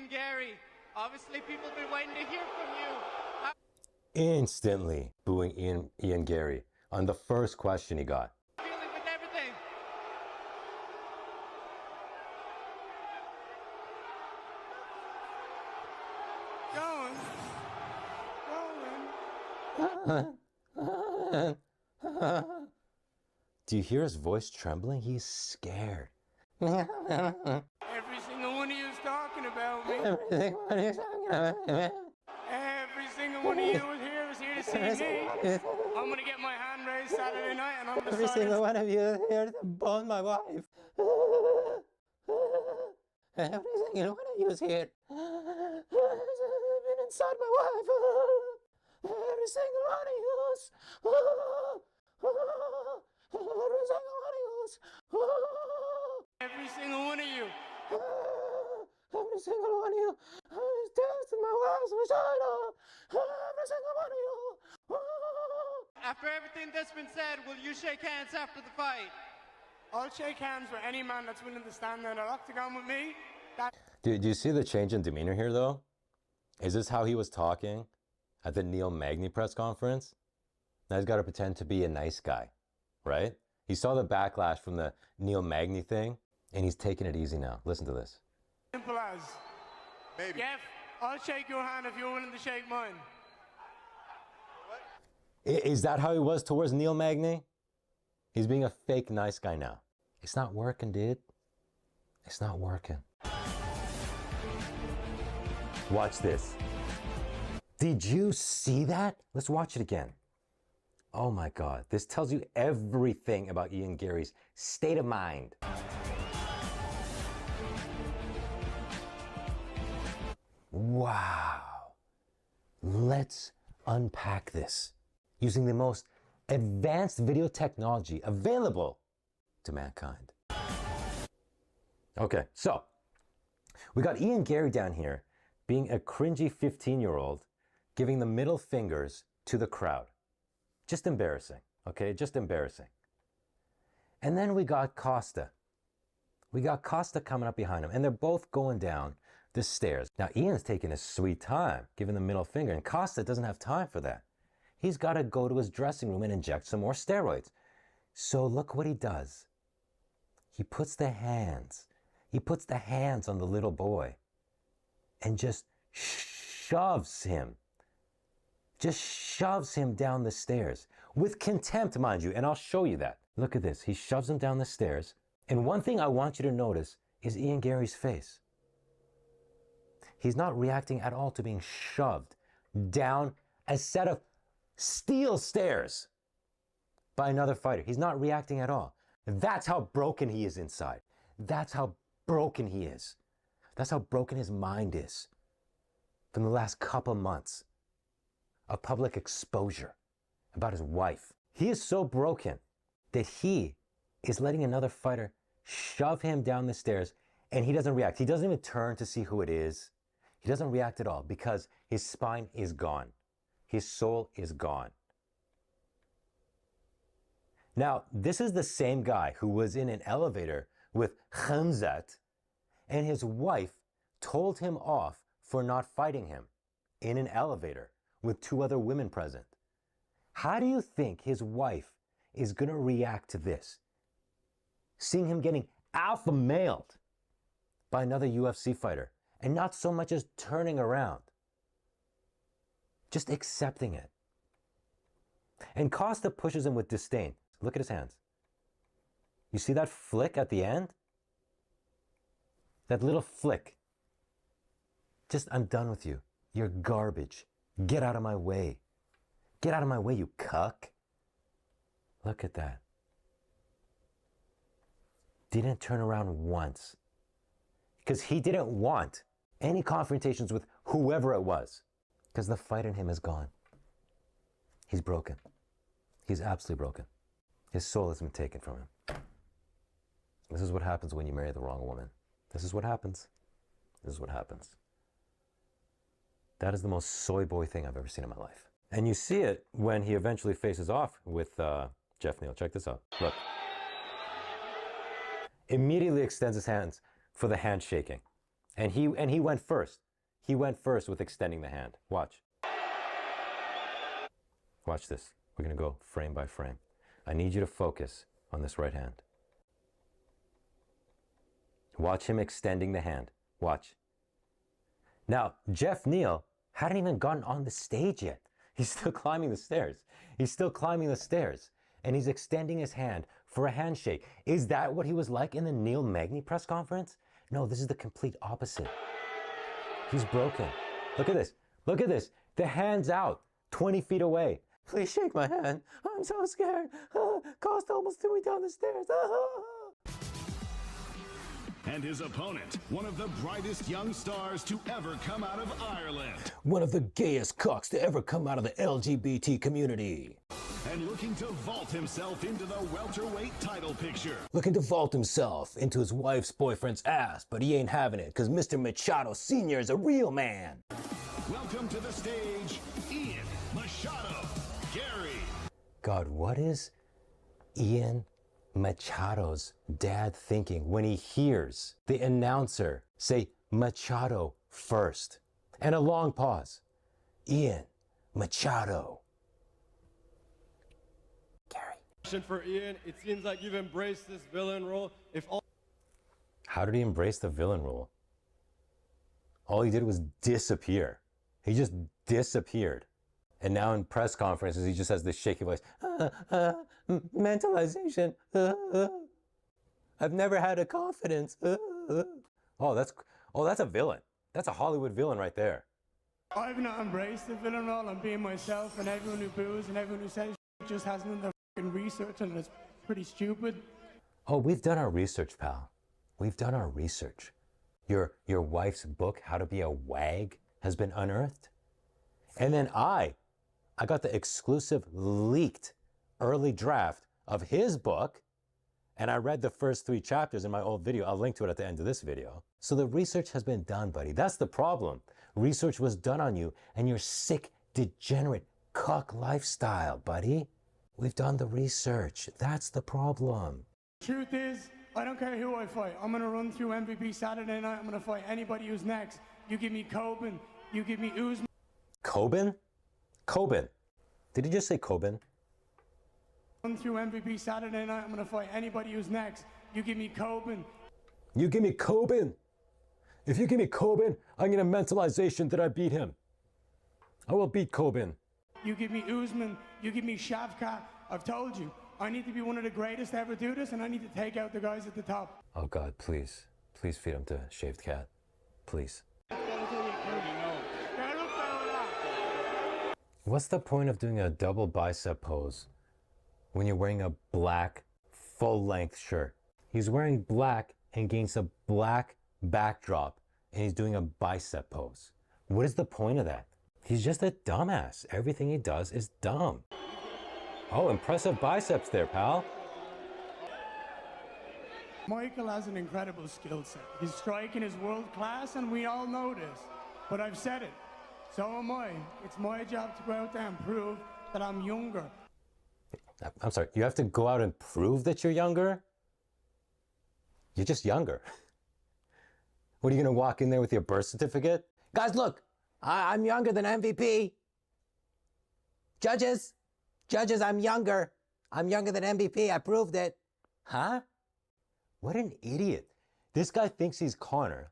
Garry. Obviously, people have been waiting to hear from you. Instantly booing Ian Garry on the first question he got. Feeling with everything. Do you hear his voice trembling? He's scared. Every single one of you is talking about me. Every single one of you is here to see me. I'm going to get my hand raised Saturday night and I'm going to Every single one of you is here to bone my wife. Every single one of you is here. Been inside my wife. Every single one of you is. Every single one of you is. Every single one of you. Every single one of you is testing my wife's vagina. Every single one of you. After everything that's been said, will you shake hands after the fight? I'll shake hands with any man that's willing to stand there in an octagon with me. Do you see the change in demeanor here, though? Is this how he was talking at the Neil Magny press conference? Now he's got to pretend to be a nice guy, right? He saw the backlash from the Neil Magny thing, and he's taking it easy now. Listen to this. Simple as. Maybe. Jeff, I'll shake your hand if you're willing to shake mine. What? Is that how he was towards Neil Magny? He's being a fake nice guy now. It's not working, dude. It's not working. Watch this. Did you see that? Let's watch it again. Oh my God. This tells you everything about Ian Garry's state of mind. Wow. Let's unpack this using the most advanced video technology available to mankind. Okay, so we got Ian Garry down here being a cringy 15-year-old giving the middle fingers to the crowd. Just embarrassing, okay? Just embarrassing. And then we got Costa. We got Costa coming up behind him, and they're both going down the stairs. Now, Ian's taking his sweet time, giving the middle finger, and Costa doesn't have time for that. He's got to go to his dressing room and inject some more steroids. So look what he does. He puts the hands on the little boy and just shoves him down the stairs with contempt, mind you, and I'll show you that. Look at this. He shoves him down the stairs. And one thing I want you to notice is Ian Garry's face. He's not reacting at all to being shoved down a set of steel stairs by another fighter. He's not reacting at all. That's how broken he is inside. That's how broken he is. That's how broken his mind is from the last couple months of public exposure about his wife. He is so broken that he is letting another fighter shove him down the stairs and he doesn't react. He doesn't even turn to see who it is. He doesn't react at all because his spine is gone. His soul is gone. Now, this is the same guy who was in an elevator with Khamzat, and his wife told him off for not fighting him in an elevator with two other women present. How do you think his wife is going to react to this? Seeing him getting alpha mailed by another UFC fighter and not so much as turning around. Just accepting it. And Costa pushes him with disdain. Look at his hands. You see that flick at the end? That little flick. Just, I'm done with you. You're garbage. Get out of my way. Get out of my way, you cuck. Look at that. Didn't turn around once. Because he didn't want any confrontations with whoever it was. Because the fight in him is gone. He's broken. He's absolutely broken. His soul has been taken from him. This is what happens when you marry the wrong woman. This is what happens. This is what happens. That is the most soy boy thing I've ever seen in my life. And you see it when he eventually faces off with Jeff Neal. Check this out. Look. Immediately extends his hands for the handshaking. And he went first. He went first with extending the hand. Watch. Watch this. We're going to go frame by frame. I need you to focus on this right hand. Watch him extending the hand. Watch. Now, Jeff Neal hadn't even gotten on the stage yet. He's still climbing the stairs. He's still climbing the stairs. And he's extending his hand for a handshake. Is that what he was like in the Neil Magny press conference? No, this is the complete opposite. He's broken. Look at this. Look at this. The hand's out, 20 feet away. Please shake my hand. I'm so scared. Costa almost threw me down the stairs. And his opponent, one of the brightest young stars to ever come out of Ireland. One of the gayest cocks to ever come out of the LGBT community. And looking to vault himself into the welterweight title picture. Looking to vault himself into his wife's boyfriend's ass, but he ain't having it because Mr. Machado Sr. is a real man. Welcome to the stage, Ian Machado, Garry. God, what is Ian Machado's dad thinking when he hears the announcer say Machado first? And a long pause. Ian Machado. Garry. For Ian, it seems like you've embraced this villain role. How did he embrace the villain role? All he did was disappear. He just disappeared. And now in press conferences, he just has this shaky voice. Mentalization. I've never had a confidence. Oh, that's a villain. That's a Hollywood villain right there. I've not embraced the villain role. I'm being myself, and everyone who boos and everyone who says just hasn't done their fucking research, and it's pretty stupid. Oh, we've done our research, pal. We've done our research. Your wife's book, How to Be a Wag, has been unearthed. And then I got the exclusive leaked early draft of his book, and I read the first 3 chapters in my old video. I'll link to it at the end of this video. So the research has been done, buddy. That's the problem. Research was done on you and your sick, degenerate cuck lifestyle, buddy. We've done the research. That's the problem. Truth is, I don't care who I fight. I'm going to run through MVP Saturday night. I'm going to fight anybody who's next. You give me Coben. You give me Usman. Coben? Coben. Did he just say Coben? Run through MVP Saturday night. I'm going to fight anybody who's next. You give me Coben. You give me Coben. If you give me Coben, I'm going to mentalization that I beat him. I will beat Coben. You give me Usman. You give me Shavkat. I've told you. I need to be one of the greatest to ever do this, and I need to take out the guys at the top. Oh, God, please. Please feed him to Shaved Cat. Please. What's the point of doing a double bicep pose when you're wearing a black full-length shirt? He's wearing black against a black backdrop, and he's doing a bicep pose. What is the point of that? He's just a dumbass. Everything he does is dumb. Oh, impressive biceps there, pal. Michael has an incredible skill set. His striking is world class, and we all know this. But I've said it. So am I. It's my job to go out there and prove that I'm younger. I'm sorry, you have to go out and prove that you're younger? You're just younger. What, are you going to walk in there with your birth certificate? Guys, look, I'm younger than MVP. Judges, I'm younger. I'm younger than MVP. I proved it. Huh? What an idiot. This guy thinks he's Connor.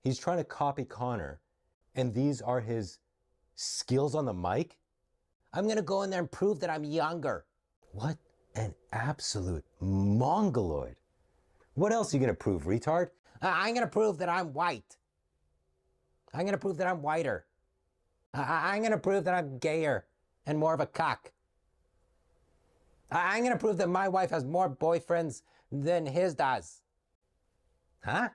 He's trying to copy Connor. And these are his skills on the mic? I'm going to go in there and prove that I'm younger. What an absolute mongoloid. What else are you going to prove, retard? I'm going to prove that I'm white. I'm going to prove that I'm whiter. I'm going to prove that I'm gayer and more of a cock. I'm going to prove that my wife has more boyfriends than his does. Huh?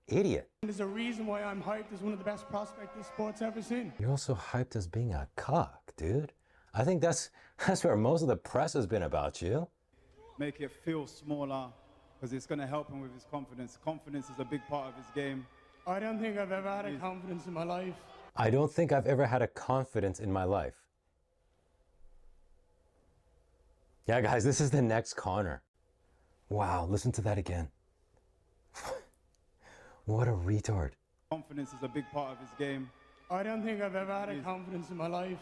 Idiot. There's a reason why I'm hyped as one of the best prospects this sport's ever seen. You're also hyped as being a cock, dude. I think that's where most of the press has been about you. Make it feel smaller, because it's going to help him with his confidence. Confidence is a big part of his game. I don't think I've ever had a confidence in my life. I don't think I've ever had a confidence in my life. Yeah, guys, this is the next Connor. Wow, listen to that again. What a retard. Confidence is a big part of his game. I don't think I've ever had a confidence in my life.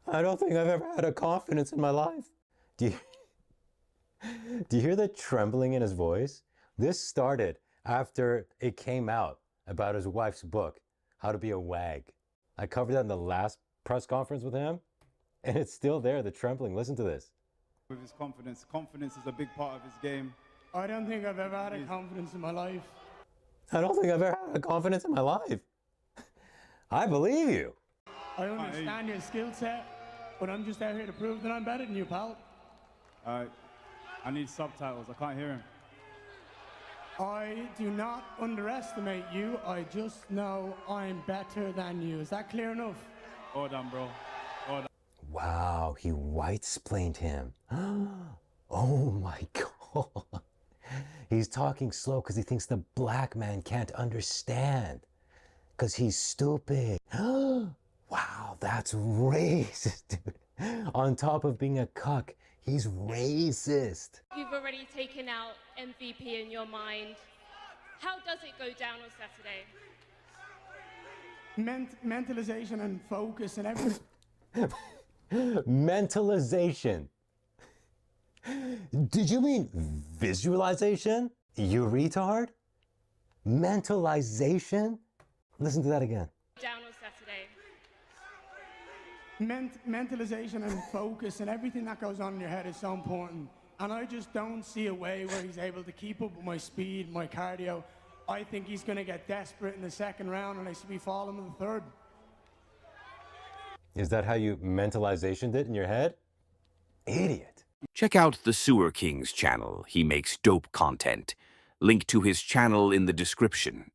I don't think I've ever had a confidence in my life. Do you hear the trembling in his voice? This started after it came out about his wife's book, How to Be a Wag. I covered that in the last press conference with him, and it's still there, the trembling. Listen to this. With his confidence. Confidence is a big part of his game. I don't think I've ever had a confidence in my life. I don't think I've ever had a confidence in my life. I believe you. I understand your skill set, but I'm just out here to prove that I'm better than you, pal. I need subtitles. I can't hear him. I do not underestimate you. I just know I'm better than you. Is that clear enough? All done, bro. All done. Wow, he white-splained him. Oh my God. He's talking slow because he thinks the black man can't understand. Because he's stupid. Wow, that's racist, dude. On top of being a cuck, he's racist. You've already taken out MVP in your mind. How does it go down on Saturday? Mentalization and focus and everything. Mentalization. Did you mean visualization? You retard? Mentalization? Listen to that again. Down on Saturday. Mentalization and focus and everything that goes on in your head is so important. And I just don't see a way where he's able to keep up with my speed, my cardio. I think he's going to get desperate in the second round and I see me falling in the third. Is that how you mentalizationed it in your head? Idiot. Check out the Sewer King's channel. He makes dope content. Link to his channel in the description.